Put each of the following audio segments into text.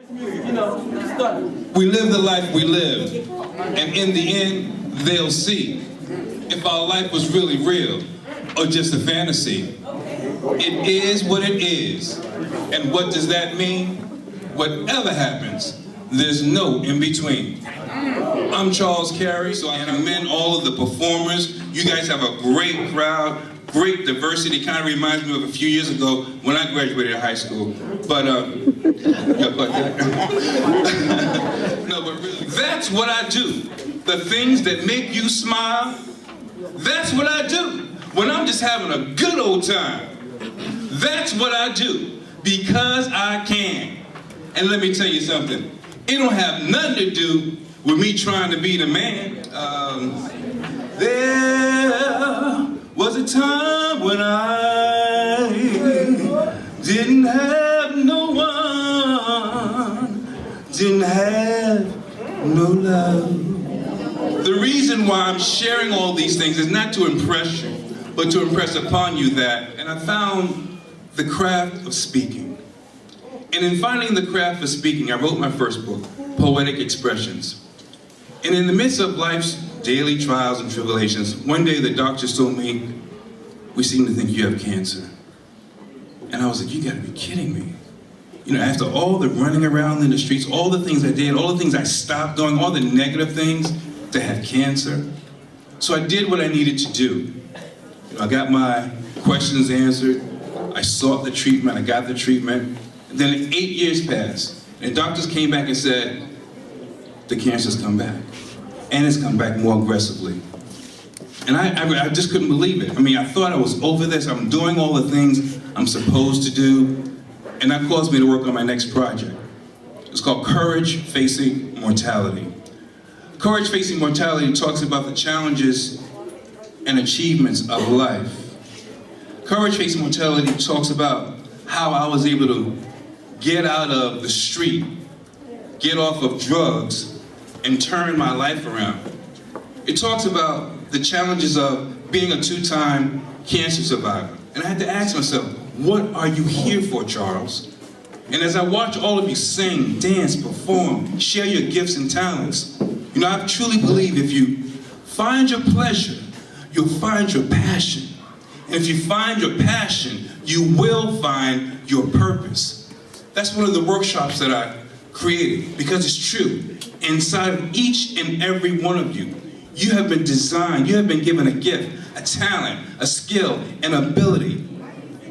We live the life we live, and in the end, they'll see if our life was really real or just a fantasy. It is what it is. And what does that mean? Whatever happens, there's no in between. I'm Charles Carey, so I commend all of the performers. You guys have a great crowd, great diversity. Kind of reminds me of a few years ago when I graduated high school. But, no, but really, that's what I do. The things that make you smile, that's what I do. When I'm just having a good old time, that's what I do, because I can. And let me tell you something, it don't have nothing to do with me trying to be the man. There was a time when I didn't have no one, didn't have no love. The reason why I'm sharing all these things is not to impress you, but to impress upon you that, and I found the craft of speaking. And in finding the craft of speaking, I wrote my first book, Poetic Expressions. And in the midst of life's daily trials and tribulations, one day the doctors told me, we seem to think you have cancer. And I was like, you gotta be kidding me. You know, after all the running around in the streets, all the things I did, all the things I stopped doing, all the negative things, to have cancer. So I did what I needed to do. You know, I got my questions answered, I sought the treatment, I got the treatment, and then 8 years passed, and doctors came back and said, the cancer's come back, and it's come back more aggressively. And I just couldn't believe it. I mean, I thought I was over this, I'm doing all the things I'm supposed to do, and that caused me to work on my next project. It's called Courage Facing Mortality. Courage Facing Mortality talks about the challenges and achievements of life. Courage Facing Mortality talks about how I was able to get out of the street, get off of drugs, and turn my life around. It talks about the challenges of being a 2-time cancer survivor. And I had to ask myself, what are you here for, Charles? And as I watch all of you sing, dance, perform, share your gifts and talents, you know, I truly believe if you find your pleasure, you'll find your passion. And if you find your passion, you will find your purpose. That's one of the workshops that I created, because it's true. Inside of each and every one of you, you have been designed, you have been given a gift, a talent, a skill, an ability.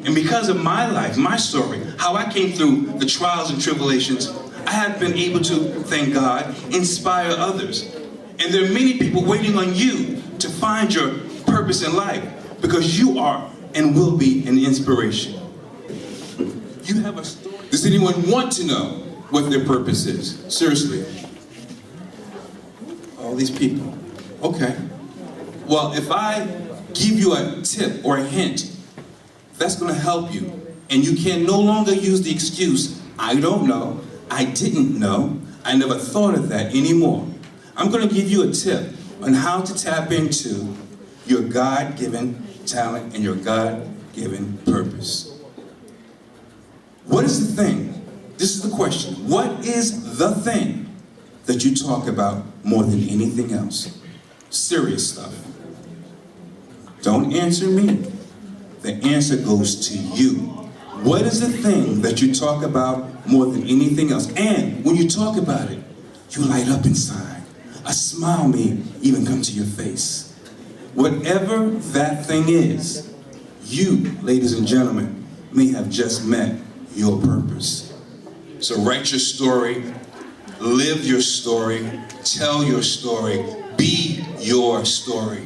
And because of my life, my story, how I came through the trials and tribulations, I have been able to, thank God, inspire others. And there are many people waiting on you to find your purpose in life, because you are and will be an inspiration. You have a story. Does anyone want to know what their purpose is? Seriously. All these people. Okay. Well, if I give you a tip or a hint, that's going to help you. And you can no longer use the excuse, I don't know, I didn't know, I never thought of that anymore. I'm going to give you a tip on how to tap into your God-given talent and your God-given purpose. What is the thing? This is the question. What is the thing that you talk about more than anything else? Serious stuff. Don't answer me. The answer goes to you. What is the thing that you talk about more than anything else? And when you talk about it, you light up inside. A smile may even come to your face. Whatever that thing is, you, ladies and gentlemen, may have just met your purpose. So write your story, live your story, tell your story, be your story.